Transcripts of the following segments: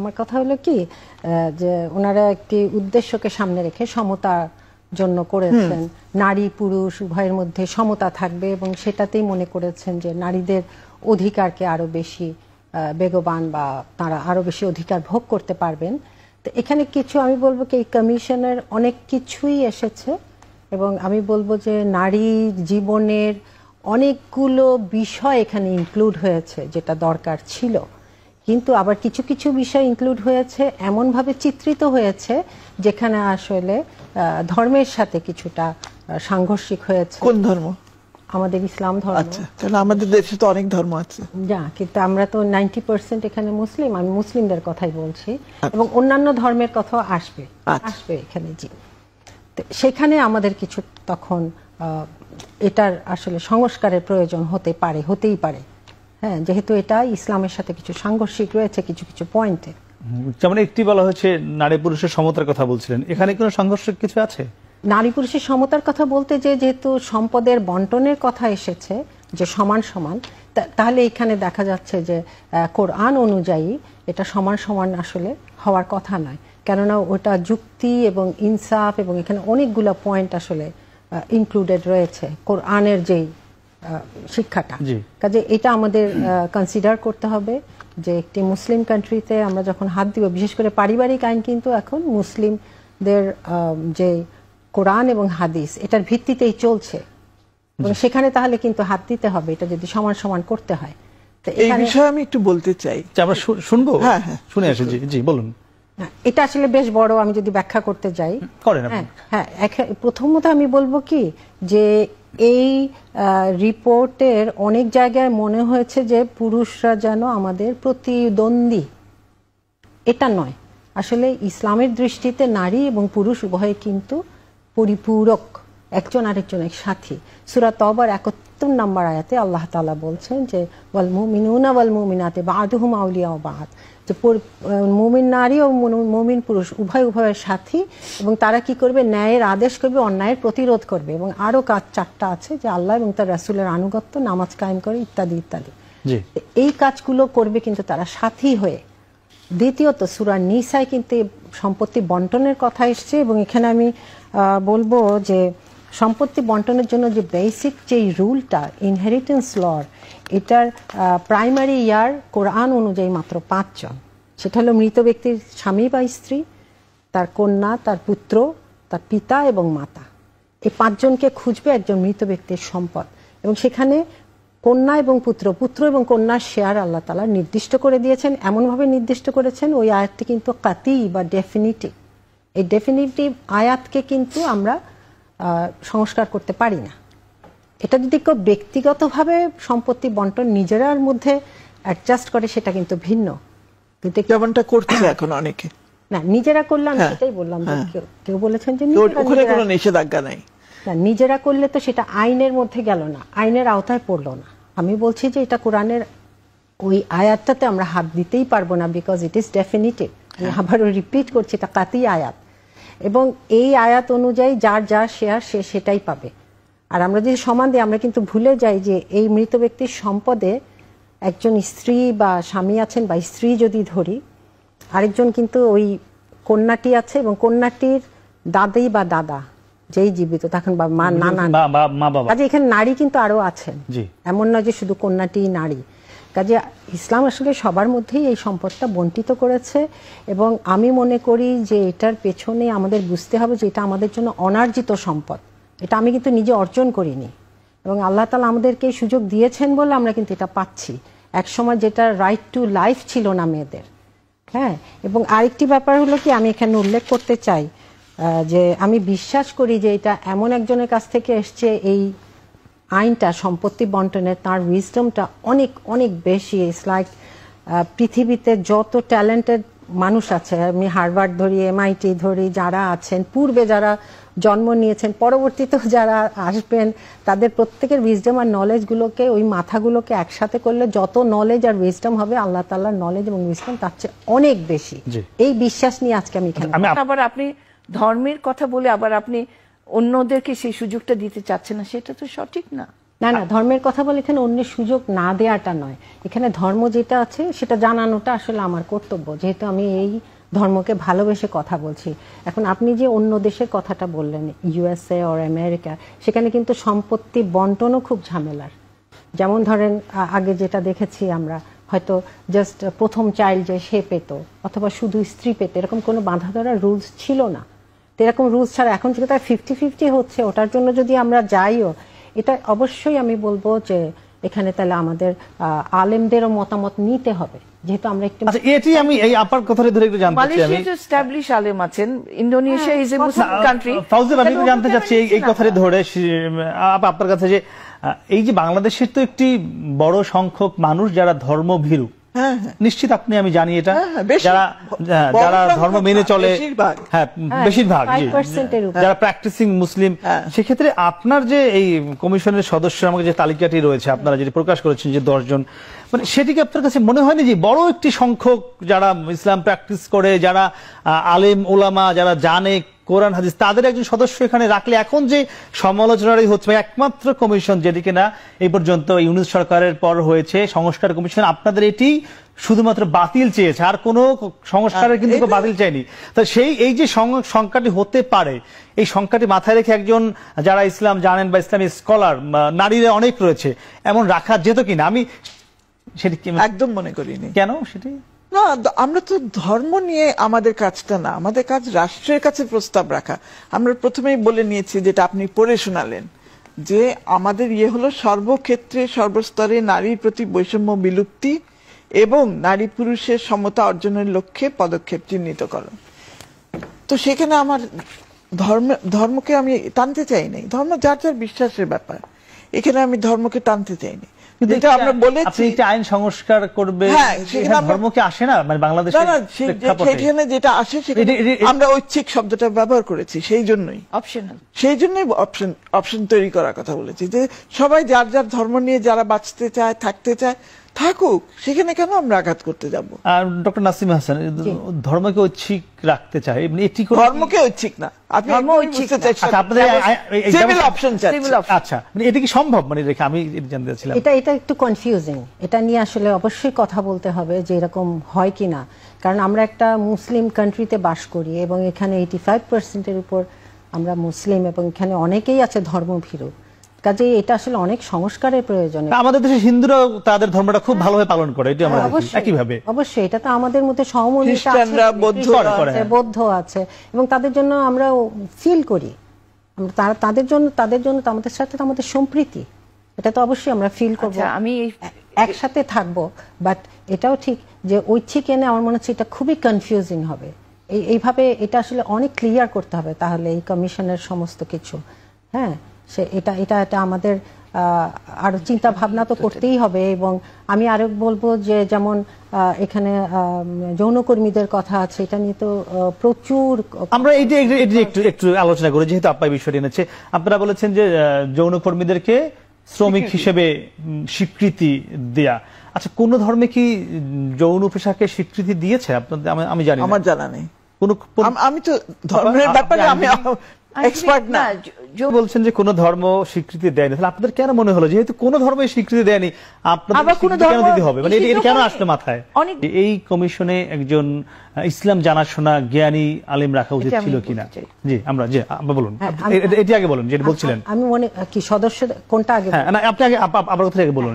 আমার কথা হলো কি যে ওনারা একটি উদ্দেশ্যকে সামনে রেখে সমতার জন্য করেছেন, নারী পুরুষ উভয়ের মধ্যে সমতা থাকবে এবং সেটাতেই মনে করেছেন যে নারীদের অধিকারকে আরো বেশি বেগবান বা তারা আরো বেশি অধিকার ভোগ করতে পারবেন। তো এখানে কিছু আমি বলবো কি এই কমিশনের অনেক কিছুই এসেছে এবং আমি বলবো যে নারী জীবনের অনেকগুলো বিষয় এখানে ইনক্লুড হয়েছে যেটা দরকার ছিল, কিন্তু আবার কিছু কিছু বিষয় ইনক্লুড হয়েছে এমনভাবে চিত্রিত হয়েছে যেখানে আসলে ধর্মের সাথে কিছুটা সাংঘর্ষিক হয়েছে। কোন ধর্ম? আমাদের ইসলাম ধর্ম। আচ্ছা, কারণ আমাদের দেশে তো অনেক ধর্ম আছে। কিন্তু আমরা তো 90% এখানে মুসলিম, আমি মুসলিমদের কথাই বলছি এবং অন্যান্য ধর্মের কথাও আসবে এখানে। জি, সেখানে আমাদের কিছু তখন এটার আসলে সংস্কারের প্রয়োজন হতেই পারে, হ্যাঁ, যেহেতু এটা ইসলামের সাথে কিছু সাংঘর্ষিক রয়েছে কিছু কিছু পয়েন্টে। যেমন একটি বলা হচ্ছে নারী পুরুষের সমতার কথা বলছিলেন, এখানে কোনো সাংঘর্ষিক কিছু আছে? নারী পুরুষের সমতার কথা বলতে যেহেতু সম্পদের বন্টনের কথা এসেছে যে সমান সমান, তাহলে এখানে দেখা যাচ্ছে যে কোরআন অনুযায়ী এটা সমান সমান আসলে হওয়ার কথা নয়, কেননা ওটা যুক্তি এবং ইনসাফ এবং এখানে অনেকগুলো পয়েন্ট আসলে ইনক্লুডেড রয়েছে কোরআনের যেই শিক্ষাটা। কাজে এটা আমাদের কনসিডার করতে হবে যে একটি মুসলিম কান্ট্রিতে আমরা যখন হাত দিব, বিশেষ করে পারিবারিক আইন কিন্তু এখন মুসলিমদের যে কোরআন এবং হাদিস এটার ভিত্তিতেই চলছে এবং সেখানে তাহলে কিন্তু হাত দিতে হবে এটা যদি সমান সমান করতে হয়। তো এই বিষয়ে আমি একটু বলতে চাই, আমরা শুনবো। হ্যাঁ, শুনে আসি। জি বলুন। এটা আসলে বেশ বড়, আমি যদি ব্যাখ্যা করতে যাই। হ্যাঁ, প্রথমত আমি বলবো কি যে এই রিপোর্টের অনেক জায়গায় মনে হয়েছে যে পুরুষরা যেন আমাদের প্রতিদ্বন্দ্বী, এটা নয়। আসলে ইসলামের দৃষ্টিতে নারী এবং পুরুষ উভয়ে কিন্তু পরিপূরক, একজন আরেকজনের সাথী। সূরা তওবার ৭১ নম্বর আয়াতে আল্লাহ তাআলা বলছেন যে ওয়াল মুমিনুনা ওয়াল মুমিনাতে বা'দুহুম আউলিয়াউ বা'দ, যে মুমিন নারী ও মুমিন পুরুষ উভয়ের সাথী এবং তারা কি করবে, ন্যায়ের আদেশ করবে, অন্যায়ের প্রতিরোধ করবে এবং আরো কাজ 4টা আছে যে আল্লাহ এবং তার রাসূলের আনুগত্য, নামাজ কায়েম করে ইত্যাদি ইত্যাদি। এই কাজগুলো করবে কিন্তু তারা সাথী হয়ে। দ্বিতীয়ত সূরা নিসায় কিন্তু সম্পত্তি বন্টনের কথা এসছে এবং এখানে আমি বলবো যে সম্পত্তি বন্টনের জন্য যে বেসিক যে রুলটা ইনহেরিটেন্স লর, এটার প্রাইমারি ইয়ার কোরআন অনুযায়ী মাত্র 5 জন। সেটা হলো মৃত ব্যক্তির স্বামী বা স্ত্রী, তার কন্যা, তার পুত্র, তার পিতা এবং মাতা। এই 5 জনকে খুঁজবে একজন মৃত ব্যক্তির সম্পদ এবং সেখানে কন্যা এবং পুত্র এবং কন্যার শেয়ার আল্লাহ তাআলা নির্দিষ্ট করে দিয়েছেন। এমনভাবে নির্দিষ্ট করেছেন ওই আয়াতটি কিন্তু কাতি বা ডেফিনিটিভ। এই ডেফিনিটিভ আয়াতকে কিন্তু আমরা সংস্কার করতে পারি না। এটা যদি কেউ ব্যক্তিগতভাবে সম্পত্তি বন্টন নিজেরার মধ্যে অ্যাডজাস্ট করে সেটা কিন্তু ভিন্ন। যেমনটা করছে এখন অনেকে, না নিজেরা করলে আমি সেটাই বললাম, কেউ বলেছেন যে ওখানে কোনো নিষেধাজ্ঞা নাই, না নিজেরা করলে তো সেটা আইনের মধ্যে গেল না, আইনের আওতায় পড়লো না। আমি বলছি যে এটা কোরআনের ওই আয়াতটাতে আমরা হাত দিতেই পারবো না, বিকজ ইট ইজ ডেফিনিটিভ। আমি আবারও রিপিট করছি, এটা কাতি আয়াত এবং এই আয়াত অনুযায়ী যার যা শেয়ার সে সেটাই পাবে। আর আমরা যদি সমান দিই, আমরা কিন্তু ভুলে যাই যে এই মৃত ব্যক্তির সম্পদে একজন স্ত্রী বা স্বামী আছেন বা স্ত্রী যদি ধরি, আরেকজন কিন্তু ওই কন্যাটি আছে এবং কন্যাটির দাদি বা দাদা যেই জীবিত তখন বা মা, নানা, কাজে এখানে নারী কিন্তু আরো আছেন, এমন নয় যে শুধু কন্যাটি নারী। কাজে ইসলাম আসলে সবার মধ্যেই এই সম্পদটা বন্টিত করেছে এবং আমি মনে করি যে এটার পেছনে আমাদের বুঝতে হবে যে এটা আমাদের জন্য অনার্জিত সম্পদ, এটা আমি কিন্তু নিজে অর্জন করিনি এবং আল্লাহ তাআলা আমাদেরকে এই সুযোগ দিয়েছেন বলে আমরা কিন্তু এটা পাচ্ছি। একসময় যেটা রাইট টু লাইফ ছিল না মেয়েদের। হ্যাঁ, এবং আরেকটি ব্যাপার হলো কি আমি এখানে উল্লেখ করতে চাই যে আমি বিশ্বাস করি যে এটা এমন একজনের কাছ থেকে এসছে এই আইনটা সম্পত্তি বন্টনের, তার উইজডমটা অনেক অনেক বেশি। ইটস লাইক পৃথিবীতে যত ট্যালেন্টেড মানুষ আছে, আমি হার্ভার্ড ধরি, MIT ধরি, যারা আছেন পূর্বে যারা জন্ম নিয়েছেন, পরবর্তীতেও যারা আসবেন, তাদের প্রত্যেকের উইজডম আর নলেজগুলোকে, ওই মাথাগুলোকে একসাথে করলে যত নলেজ আর উইজডম হবে আল্লাহ তাআলার নলেজ এবং উইজডম তার চেয়ে অনেক বেশি। এই বিশ্বাস নিয়ে আজকে আমি এখানে। আবার আপনি ধর্মের কথা বলে আবার আপনি অন্যদেরকে সেই সুযোগটা দিতে চাচ্ছেন না, সেটা তো সঠিক না। না না, ধর্মের কথা বলে এখানে অন্যের সুযোগ না দেওয়াটা নয়, এখানে ধর্ম যেটা আছে সেটা জানানোটা আসলে আমার কর্তব্য, যেহেতু আমি এই ধর্মকে ভালোবেসে কথা বলছি। এখন আপনি যে অন্য দেশের কথাটা বললেন, ইউএসএ অর আমেরিকা, সেখানে কিন্তু সম্পত্তি বন্টনও খুব ঝামেলার। যেমন ধরেন আগে যেটা দেখেছি আমরা, হয়তো জাস্ট প্রথম চাইল্ড যে সে পেত, অথবা শুধু স্ত্রী পেত, এরকম কোনো বাঁধা ধরা রুলস ছিল না। তো এরকম রুলস ছাড়া এখন যেটা 50-50 হচ্ছে, ওটার জন্য যদি আমরা যাইও, এটা অবশ্যই আমি বলবো যে এখানে তাহলে আমাদের আলেমদেরও মতামত নিতে হবে, যেহেতু আমরা একটু এটি আমি এই আপার কথাটা ধরে একটু জানতে চাই। আমি মালয়েশিয়া তো এস্টাবলিশ আলেম আছেন, Indonesia is a Muslim country. Fauza, আমি একটু জানতে চাচ্ছি এই কথাটা ধরে আপনার কাছে যে এই যে বাংলাদেশের তো একটি বড় সংখ্যক মানুষ যারা ধর্মভীরু, নিশ্চিত আপনি, আমি জানি এটা, যারা যারা ধর্ম মেনে চলে, হ্যাঁ বেশিরভাগ, যারা প্র্যাকটিসিং মুসলিম, সেক্ষেত্রে আপনার যে এই কমিশনের সদস্য আমাকে যে তালিকাটি রয়েছে আপনারা যেটি প্রকাশ করেছেন যে 10 জন, মানে সেটিকে আপনার কাছে মনে হয়নি যে বড় একটি সংখ্যক যারা ইসলাম প্র্যাকটিস করে, যারা আলেম ওলামা, যারা জানে কোরআন হাদিস, তাদের একজন সদস্য এখানে রাখলে এখন যে সমালোচনারই হচ্ছে, একমাত্র কমিশন যেটিকে না এই পর্যন্ত ইউনূস সরকারের পর হয়েছে সংস্কার কমিশন, আপনাদের এটি শুধুমাত্র বাতিল চেয়েছে, আর কোনো সংস্কারের কিন্তু বাতিল চাইনি। তো সেই এই যে সংখ্যাটি হতে পারে, এই সংখ্যাটি মাথায় রেখে একজন যারা ইসলাম জানেন বা ইসলামী স্কলার, নারীরা অনেক রয়েছে, এমন রাখা যেত কিনা? আমি সেটি একদম মনে করিনি। কেন সেটি না, আমরা তো ধর্ম নিয়ে আমাদের কাজটা না, আমাদের কাজ রাষ্ট্রের কাছে প্রস্তাব রাখা। আমরা প্রথমেই বলে নিয়েছি, যেটা আপনি পড়ে শোনালেন, যে আমাদের হলো সর্বক্ষেত্রে সর্বস্তরে নারীর প্রতি বৈষম্য বিলুপ্তি এবং নারী পুরুষের সমতা অর্জনের লক্ষ্যে পদক্ষেপ চিহ্নিতকরণ। তো সেখানে আমার ধর্মকে আমি টানতে চাই নাই, ধর্ম যার যার বিশ্বাসের ব্যাপার, এখানে আমি ধর্মকে টানতে চাইনি। যেটা আমরা বলেছি আইন সংস্কার করবে, ধর্মকে আসে না, মানে বাংলাদেশে সেখানে যেটা আসে সেখানে আমরা ঐচ্ছিক শব্দটা ব্যবহার করেছি, সেই জন্যই অপশনাল, সেই জন্যই অপশন তৈরি করার কথা বলেছি, যে সবাই যার যার ধর্ম নিয়ে যারা বাঁচতে চায়, থাকতে চায়, থাকুক, সেখানে কেন আমরা আঘাত করতে যাব? ডক্টর নাসিম হাসান, ধর্মকে ঐচ্ছিক রাখতে চায়, এটি ধর্মকে ঐচ্ছিক না, ধর্ম ঐচ্ছিক, আচ্ছা, এটা কি সম্ভব? মানে রেখে আমি জানতে চাচ্ছিলাম, এটা একটু কনফিউজিং, এটা নিয়ে আসলে অবশ্যই কথা বলতে হবে যে এরকম হয় কিনা, কারণ আমরা একটা মুসলিম কান্ট্রিতে বাস করি এবং এখানে 85%-এর উপর আমরা মুসলিম, এবং এখানে অনেকেই আছে ধর্মভীরু, কাজে এটা আসলে অনেক সংস্কারের প্রয়োজন। আমাদের দেশে হিন্দুরাও তাদের ধর্মটা খুব ভালোভাবে পালন করে, এটা আমরা একইভাবে, অবশ্যই এটা তো আমাদের মধ্যে সহমর্মিতা আছে, বৌদ্ধ আছে, এবং তাদের জন্য আমরা ফিল করি, তাদের জন্য আমাদের সাথে আমাদের সম্প্রীতি, এটা তো অবশ্যই আমরা ফিল করব, আমি একসাথে থাকবো। বাট এটাও ঠিক যে ঐচ্ছিক এনে আমার মনে হচ্ছে এটা খুবই কনফিউজিং হবে, এইভাবে এটা আসলে অনেক ক্লিয়ার করতে হবে তাহলে এই কমিশনের সমস্ত কিছু। হ্যাঁ, এটা আমাদের আরো চিন্তা ভাবনা তো করতেই হবে। এবং আমি আরো বলবো যে যেমন এখানে যৌনকর্মীদের কথা আছে, এটা নিয়ে তো প্রচুর আমরা একটু আলোচনা করি, যেহেতু আপা বিষয়টি এনেছে। আপনারা বলেছেন যে যৌনকর্মীদেরকে শ্রমিক হিসেবে স্বীকৃতি দেয়া, আচ্ছা কোন ধর্মে কি যৌন পেশাকে স্বীকৃতি দিয়েছে? আপনাদের আমি জানি, আমার জানা নেই, আমি তো ধর্মের ব্যাপারে আমি এক্সপার্ট না। বলছেন যে কোন ধর্ম স্বীকৃতি দেয়নি, তাহলে আপনাদের কেন মনে হলো যেহেতু কোন ধর্মই স্বীকৃতি দেয়নি আপনাদের কেন দিতে হবে? মানে এটা কেন আসলে মাথায়? এই কমিশনে একজন ইসলাম জানাশোনা জ্ঞানী আলেম রাখা উচিত ছিল কিনা? জি আমরা বলুন, এটি আগে বলুন যেটা বলছিলেন। আমি মনে কি সদস্য কোনটা আগে? হ্যাঁ, আপনি আগে আপনার কথা আগে বলুন।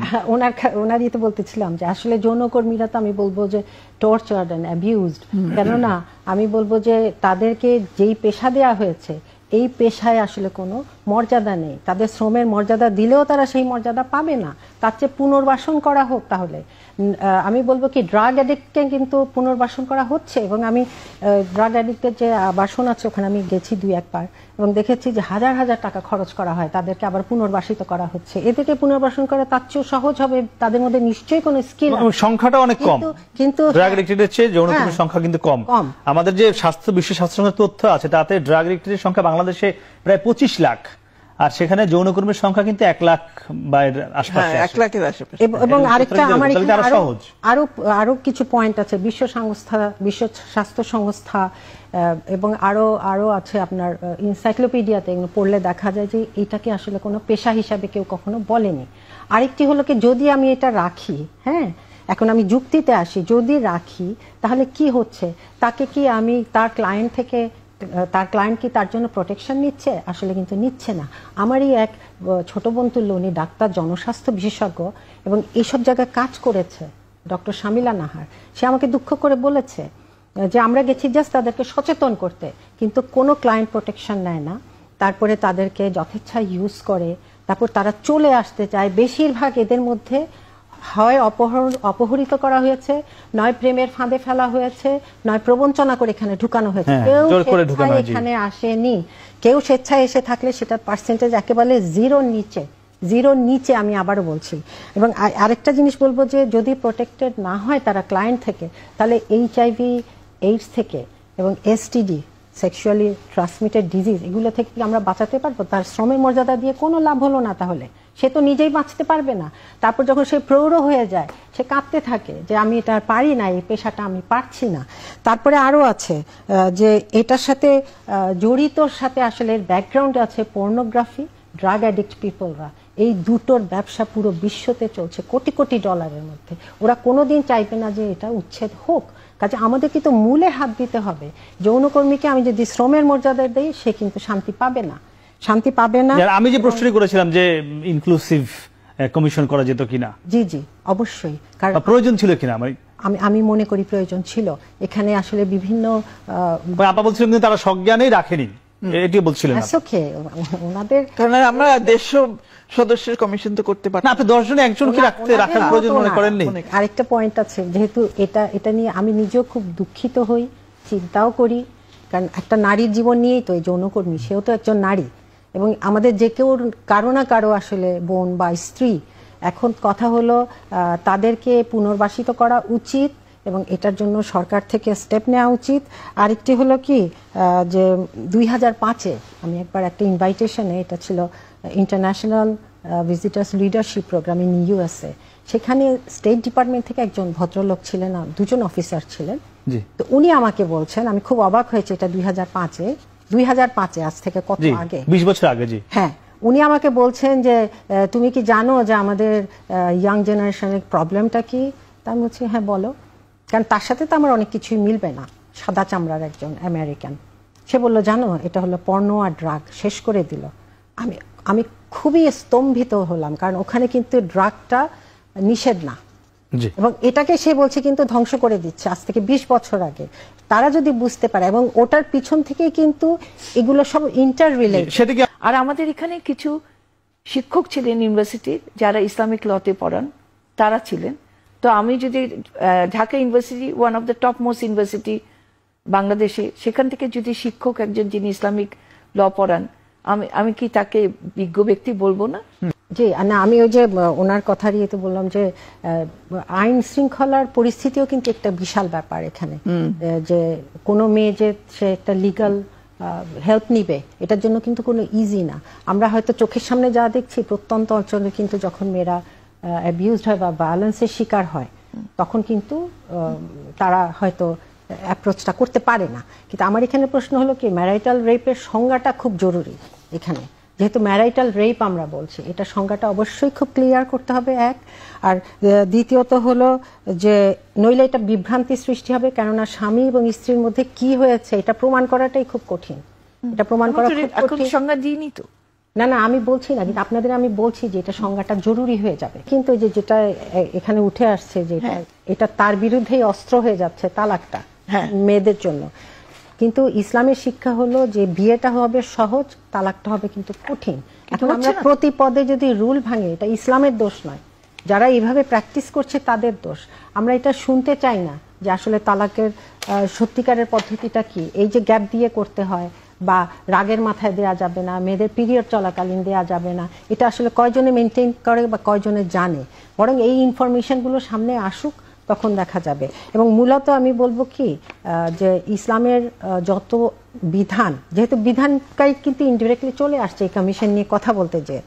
ওনার ইতে বলতেছিলাম যে আসলে যৌনকর্মীরা তো আমি বলবো যে টর্চার্ড এন্ড অ্যাবিউজড, কেননা আমি বলবো যে তাদেরকে যেই পেশা দেয়া হয়েছে এই পেশায় আসলে কোনো মর্যাদা নেই, তাদের শ্রমের মর্যাদা দিলেও তারা সেই মর্যাদা পাবে না, তার চেয়ে পুনর্বাসন করা হোক। তাহলে আমি বলবো কি ড্রাগ অ্যাডিক্টকে কিন্তু পুনর্বাসন করা হচ্ছে, এবং আমি ড্রাগ অ্যাডিক্টের যে বাসন আছে ওখানে আমি গেছি 2-1 বার এবং দেখেছি যে হাজার হাজার টাকা খরচ করা হয়, তাদেরকে আবার পুনর্বাসিত করা হচ্ছে। এদেরকে পুনর্বাসন করা তার চেয়েও সহজ হবে, তাদের মধ্যে নিশ্চয়ই কোনো স্কিল, সংখ্যাটা অনেক কম, কিন্তু ড্রাগ অ্যাডিক্টেডের চেয়ে যৌনকর্মীর সংখ্যা কিন্তু কম। আমাদের যে বিশ্ব স্বাস্থ্য সংস্থার তথ্য আছে তাতে ড্রাগ অ্যাডিক্টেডের সংখ্যা বাংলাদেশে প্রায় 25 লাখ, আর সেখানে যৌনকর্মীর সংখ্যা কিন্তু 1 লাখ বা এর আশপাশে, 1 লাখের আশেপাশে। এবং আরেকটা আমার এখানে সহজ আরো কিছু পয়েন্ট আছে। বিশ্ব স্বাস্থ্য সংস্থা এবং আরো আছে আপনার এনসাইক্লোপিডিয়াতে, এগুলো পড়লে দেখা যায় যে এটাকে আসলে কোনো পেশা হিসাবে কেউ কখনো বলেনি। আরেকটি হলো কি, যদি আমি এটা রাখি, হ্যাঁ, এখন আমি যুক্তিতে আসি, যদি রাখি তাহলে কি হচ্ছে, তাকে কি আমি তার ক্লায়েন্ট থেকে, তার ক্লায়েন্ট কি তার জন্য প্রোটেকশন নিচ্ছে? আসলে কিন্তু নিচ্ছে না। আমারই এক ছোট বোন তুল্য, উনি ডাক্তার, জনস্বাস্থ্য বিশেষজ্ঞ এবং এইসব জায়গায় কাজ করেছে, ডক্টর শামিলা নাহার। সে আমাকে দুঃখ করে বলেছে যে আমরা গেছি জাস্ট তাদেরকে সচেতন করতে, কিন্তু কোনো ক্লায়েন্ট প্রোটেকশন নেয় না, তারপরে তাদেরকে যথেচ্ছা ইউজ করে, তারপর তারা চলে আসতে চায়। বেশিরভাগ এদের মধ্যে হয় অপহরিত করা হয়েছে, নয় প্রেমের ফাঁদে ফেলা হয়েছে, নয় প্রবঞ্চনা করে এখানে ঢুকানো হয়েছে। কেউ এখানে আসেনি। কেউ স্বেচ্ছায় এসে থাকলে সেটার পার্সেন্টেজ একেবারে জিরোর নিচে, আমি আবারও বলছি। এবং আরেকটা জিনিস বলবো যে যদি প্রোটেক্টেড না হয় তারা ক্লায়েন্ট থেকে, তাহলে HIV, এইডস থেকে এবং STD, সেক্সুয়ালি ট্রান্সমিটেড ডিজিজ, এগুলো থেকে আমরা বাঁচাতে পারবো? তার শ্রমের মর্যাদা দিয়ে কোনো লাভ হলো না, তাহলে সে তো নিজেই বাঁচতে পারবে না। তারপর যখন সে প্রৌঢ় হয়ে যায়, সে কাঁদতে থাকে যে আমি এটা পারি না, এই পেশাটা আমি পারছি না। তারপরে আরো আছে যে এটার সাথে জড়িতর সাথে আসলে এর ব্যাকগ্রাউন্ডে আছে পর্নোগ্রাফি, ড্রাগ অ্যাডিক্ট পিপলরা। এই দুটোর ব্যবসা পুরো বিশ্বতে চলছে কোটি কোটি ডলারের মধ্যে। ওরা কোনোদিন চাইবে না যে এটা উচ্ছেদ হোক। কাজে আমাদের কিন্তু মূলে হাত দিতে হবে। যৌনকর্মীকে আমি যদি শ্রমের মর্যাদা দেই, সে কিন্তু শান্তি পাবে না। আমি যে প্রশ্নটি করেছিলাম যে ইনক্লুসিভ কমিশন করা যেত কিনা, জি অবশ্যই, কারণ প্রয়োজন ছিল কিনা আমি মনে করি প্রয়োজন ছিল। এখানে আসলে বিভিন্ন আপা বলছিলেন কিন্তু তারা সজ্ঞানেই রাখেনি, এটি বলছিলেন ওনাদের, কারণ আমরা 150 সদস্যের কমিশন তো করতে পারি না। আপনি 10 জনে একজনকে রাখার প্রয়োজন মনে করেননি? আরেকটা পয়েন্ট আছে, যেহেতু এটা নিয়ে আমি নিজেও খুব দুঃখিত হই, চিন্তাও করি, কারণ একটা নারীর জীবন নিয়েই তো এই যৌনকর্মী, সেও তো একজন নারী। এবং আমাদের যে কেউ কারো না কারো আসলে বোন বা স্ত্রী। এখন কথা হলো তাদেরকে পুনর্বাসিত করা উচিত এবং এটার জন্য সরকার থেকে স্টেপ নেওয়া উচিত। আরেকটি হলো কি যে 2005-এ আমি একবার একটা ইনভাইটেশনে, এটা ছিল international visitors leadership program in USA, সেখানে স্টেট ডিপার্টমেন্ট থেকে একজন ভদ্রলোক ছিলেন, 2জন অফিসার ছিলেন। তো উনি আমাকে বলছেন, আমি খুব অবাক হয়েছে, এটা 2005-এ, আজ থেকে কত আগে, 20 বছর আগে। জি হ্যাঁ, উনি আমাকে বলছেন যে তুমি কি জানো যে আমাদের ইয়াং জেনারেশনের প্রবলেমটা কি? তা আমি বলছি হ্যাঁ বলো। কারণ তার সাথে তো আমার অনেক কিছুই মিলবে না, সাদা চামড়ার একজন আমেরিকান। সে বলল জানো এটা হলো পর্নো আর ড্রাগ, শেষ করে দিল। আমি খুবই স্তম্ভিত হলাম, কারণ ওখানে কিন্তু ড্রাগটা নিষেধ না, এবং এটাকে সে বলছে কিন্তু ধ্বংস করে দিচ্ছে আজ থেকে 20 বছর আগে। তারা যদি বুঝতে পারে, এবং ওটার পিছন থেকে কিন্তু এগুলো সব ইন্টার রিলেটেড। আর আমাদের এখানে কিছু শিক্ষক ছিলেন ইউনিভার্সিটির, যারা ইসলামিক লতে পড়ান, তারা ছিলেন। তো আমি যদি Dhaka university, one of the top most university বাংলাদেশে, সেখান থেকে যদি শিক্ষক একজন যিনি ইসলামিক ল পড়ান, আমি কি তাকে বিজ্ঞ ব্যক্তি বলবো না? জি না, আমি ওই যে ওনার কথা দিয়ে তো বললাম যে আইন শৃঙ্খলার পরিস্থিতিও কিন্তু একটা বিশাল ব্যাপার এখানে। যে কোনো মেয়ে যে সে একটা লিগাল হেল্প নিবে, এটার জন্য কিন্তু কোনো ইজি না। আমরা হয়তো চোখের সামনে যা দেখছি, প্রত্যন্ত অঞ্চলে কিন্তু যখন মেয়েরা অ্যাবিউজড হয় বা ভায়োলেন্সের শিকার হয়, তখন কিন্তু তারা হয়তো অ্যাপ্রোচটা করতে পারে না। কিন্তু আমার এখানে প্রশ্ন হলো কি, ম্যারাইটাল রেপের সংজ্ঞাটা খুব জরুরি এখানে। যেহেতু ম্যারাইটাল রেপ আমরা বলছি, এটা সংজ্ঞাটা অবশ্যই খুব ক্লিয়ার করতে হবে, এক। আর দ্বিতীয়ত হলো যে নইলে এটা বিভ্রান্তি সৃষ্টি হবে, কেননা স্বামী এবং স্ত্রীর মধ্যে কি হয়েছে এটা প্রমাণ করাটাই খুব কঠিন। এটা প্রমাণ করা খুব কঠিন। সংজ্ঞা দিইনি তো। না আমি বলছি না, কিন্তু আপনাদের আমি বলছি যে এটা সংজ্ঞাটা জরুরি হয়ে যাবে। কিন্তু যেটা এখানে উঠে আসছে যে এটা তার বিরুদ্ধেই অস্ত্র হয়ে যাচ্ছে, তালাকটা মেয়েদের জন্য। কিন্তু ইসলামের শিক্ষা হলো যে বিয়েটা হবে সহজ, তালাকটা হবে কিন্তু কঠিন। এখন আমরা প্রতি পদে যদি রুল ভাঙে, এটা ইসলামের দোষ নয়, যারা এইভাবে প্র্যাকটিস করছে তাদের দোষ। আমরা এটা শুনতে চাই না যে আসলে তালাকের সত্যিকারের পদ্ধতিটা কি। এই যে গ্যাপ দিয়ে করতে হয়, বা রাগের মাথায় দেয়া যাবে না, মেয়েদের পিরিয়ড চলাকালীন দেয়া যাবে না, এটা আসলে কয়জনে মেনটেন করে বা কয়জনে জানে। বরং এই ইনফরমেশনগুলো সামনে আসুক, তখন দেখা যাবে। এবং মূলত আমি বলবো কি যে ইসলামের যত বিধান, যেহেতু বিধানটাই কিন্তু ইনডিরেক্টলি চলে আসছে এই কমিশন নিয়ে কথা বলতে, যে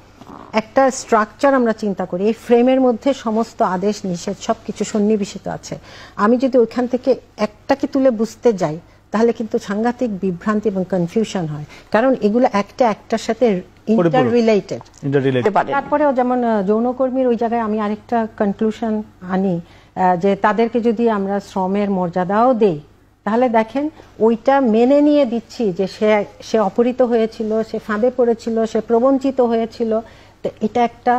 একটা স্ট্রাকচার আমরা চিন্তা করি, এই ফ্রেমের মধ্যে সমস্ত আদেশ নিষেধ সবকিছু সন্নিবেশিত আছে। আমি যদি ওইখান থেকে একটাকে তুলে বুঝতে যাই তাহলে কিন্তু সাংঘাতিক বিভ্রান্তি এবং কনফিউশন হয়, কারণ এগুলো একটা একটার সাথে ইন্টার রিলেটেড। তারপরেও যেমন যৌনকর্মীর ওই জায়গায় আমি আরেকটা কনক্লুশন আনি, যে তাদেরকে যদি আমরা শ্রমের মর্যাদাও দেই, তাহলে দেখেন ওইটা মেনে নিয়ে দিচ্ছি যে সে অপহৃত হয়েছিল, সে ফাঁদে পড়েছিল, সে প্রবঞ্চিত হয়েছিল, তো এটা একটা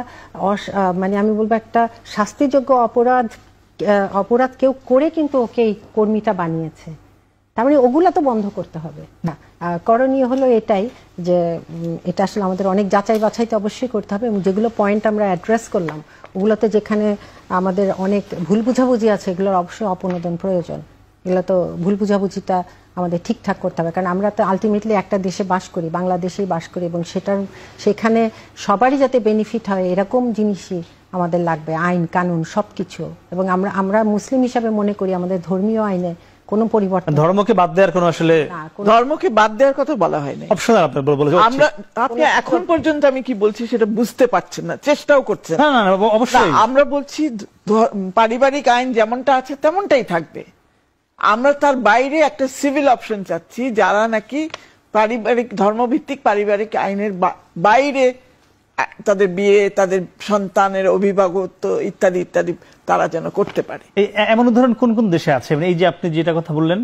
মানে আমি বলবো একটা শাস্তিযোগ্য অপরাধ কেউ করে কিন্তু ওকে এই কর্মীটা বানিয়েছে। তার মানে ওগুলা তো বন্ধ করতে হবে না। করণীয় হলো এটাই, যে এটা আসলে আমাদের অনেক যাচাই বাছাই তো অবশ্যই করতে হবে, এবং যেগুলো পয়েন্ট আমরা অ্যাড্রেস করলাম ওগুলোতে যেখানে আমাদের অনেক ভুল বুঝাবুঝি আছে, এগুলোর অবশ্যই অপনোদন প্রয়োজন। এগুলো তো ভুল বুঝাবুঝিটা আমাদের ঠিকঠাক করতে হবে, কারণ আমরা তো আলটিমেটলি একটা দেশে বাস করি, বাংলাদেশেই বাস করি, এবং সেখানে সবারই যাতে বেনিফিট হয় এরকম জিনিসই আমাদের লাগবে, আইন কানুন সবকিছু। এবং আমরা মুসলিম হিসাবে মনে করি আমাদের ধর্মীয় আইনে কোনো পরিবর্তন, ধর্মকে বাদ দেওয়ার কোনো আসলে ধর্মকে বাদ দেওয়ার কথা বলা হয়নি। অপশনাল আপনি বলেছেন। আপনি এখন পর্যন্ত আমি কি বলছি সেটা বুঝতে পারছেন না, চেষ্টাও করছেন না। না অবশ্যই আমরা বলছি পারিবারিক আইন যেমনটা আছে তেমনটাই থাকবে। আমরা তার বাইরে একটা সিভিল অপশন চাচ্ছি, যারা নাকি পারিবারিক ধর্মভিত্তিক পারিবারিক আইনের বাইরে তাদের বিয়ে, তাদের সন্তানের অভিভাবকত্ব ইত্যাদি ইত্যাদি তারা যেন করতে পারে। এমন উদাহরণ কোন কোন দেশে আছে? এই যে আপনি যেটা কথা বললেন,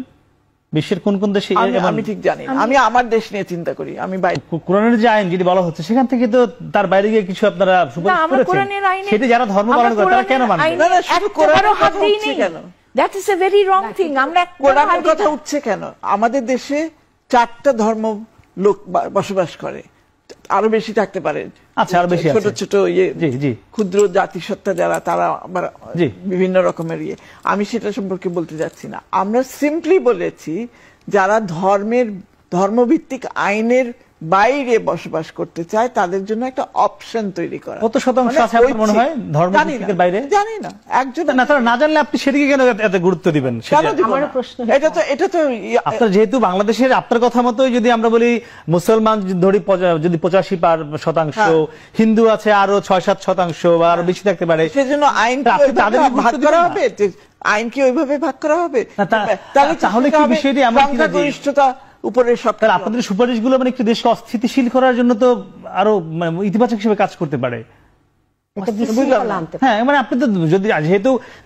বিশ্বের কোন কোন দেশে? আমি ঠিক জানি না, আমি আমার দেশ নিয়ে চিন্তা করি। আমি কোরআনের যে আইন যদি বলা হচ্ছে সেখান থেকে তো তার বাইরে গিয়ে কিছু আপনারা সুপারিশ করেছেন, সেটা যারা ধর্ম পালন করে তারা কেন মানবে না? শুধু কোরআনের কথা উঠছে কেন? That is a very wrong thing. আমরা কোরআনের কথা উঠছে কেন? আমাদের দেশে 4টা ধর্ম লোক বসবাস করে, আরো বেশি থাকতে পারে। আচ্ছা, আরো বেশি ছোট ছোট ক্ষুদ্র জাতিসত্তা যারা, তারা আবার বিভিন্ন রকমের আমি সেটা সম্পর্কে বলতে যাচ্ছি না। আমরা সিম্পলি বলেছি যারা ধর্মভিত্তিক আইনের বাইরে বসবাস করতে চায় তাদের জন্য একটা অপশন তৈরি করা। কত শতাংশ আছে আপনার মনে হয় ধর্মভিত্তিকের বাইরে? জানি না, একজন না, তারা না জানলে আপনি সেদিকে কেন এত গুরুত্ব দিবেন? এটা তো আপনার যেহেতু বাংলাদেশের আপনার কথা মতোই যদি আমরা বলি মুসলমান ধরি যদি 85%, হিন্দু আছে আরো 6-7% বা আরো বেশি থাকতে পারে, সেজন্য আইন তাদের ভাগ করা হবে, আইন কি ওইভাবে ভাগ করা হবে? তাহলে কি বিষয়টি এমন সংখ্যাগরিষ্ঠতা উপরে সব? আপনাদের সুপারিশগুলো মানে একটু দেশকে অস্থিতিশীল করার জন্য তো আরো ইতিবাচক হিসেবে কাজ করতে পারে। হ্যাঁ, মানে আপনি তো যদি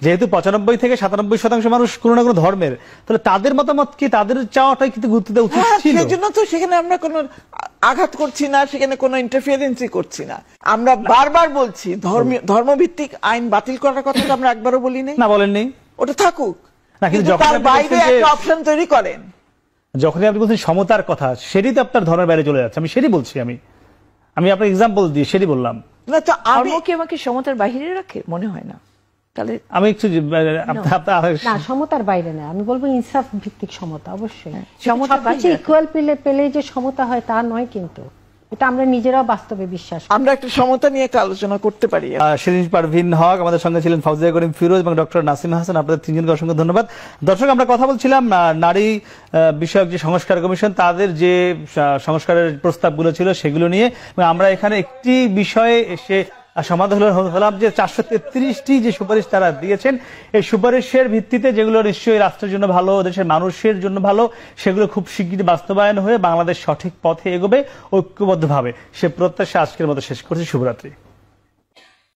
যেহেতু 95 থেকে 97% মানুষ কোনো না কোনো ধর্মের, তাহলে তাদের মতামত কি, তাদের চাওয়াটাই কিন্তু গুরুত্ব দেওয়া উচিত ছিল। সেজন্য তো সেখানে আমরা কোনো আঘাত করছি না, সেখানে কোনো ইন্টারফিয়ারেন্সই করছি না। আমরা বারবার বলছি ধর্মভিত্তিক আইন বাতিল করার কথা আমরা একবারও বলি নাই। না, বলেননি। ওটা থাকুক, না, কিন্তু তার বাইরে একটা অপশন তৈরি করেন। যখনই আপনি বলছেন সমতার কথা, সেটাই তো আপনার ধর্মের বাইরে চলে যাচ্ছে। আমি সেটি বলছি, আমি আপনার এক্সাম্পল দিয়ে সেটি বললাম। না, তো আমাকে সমতার বাইরে রাখে মনে হয় না। তাহলে আমি একটু না, সমতার বাইরে না, আমি বলবো ইনসাফ ভিত্তিক সমতা। অবশ্যই সমতা ইকুয়াল পেলে যে সমতা হয় তা নয়, কিন্তু এটা আমরা নিজেরাও বাস্তবে বিশ্বাস করি। আমরা একটা সমতা নিয়ে একটা আলোচনা করতে পারি। শিরিন পারভীন হক আমাদের সঙ্গে ছিলেন, ফাউজিয়া করিম ফিরোজ এবং ডক্টর নাসিমা হাসান। আপনাদের তিনজনকে অসংখ্য ধন্যবাদ। দর্শক, আমরা কথা বলছিলাম নারী বিষয়ক যে সংস্কার কমিশন, তাদের যে সংস্কারের প্রস্তাবগুলো ছিল সেগুলো নিয়ে। আমরা এখানে একটি বিষয়ে এসে সমাধান হলাম যে 433টি যে সুপারিশ তারা দিয়েছেন, এই সুপারিশের ভিত্তিতে যেগুলো নিশ্চয়ই রাষ্ট্রের জন্য ভালো, দেশের মানুষের জন্য ভালো, সেগুলো খুব শিগগিরই বাস্তবায়ন হয়ে বাংলাদেশ সঠিক পথে এগোবে ঐক্যবদ্ধভাবে। সে প্রত্যাশা আজকের মতো শেষ করছি। শুভরাত্রি।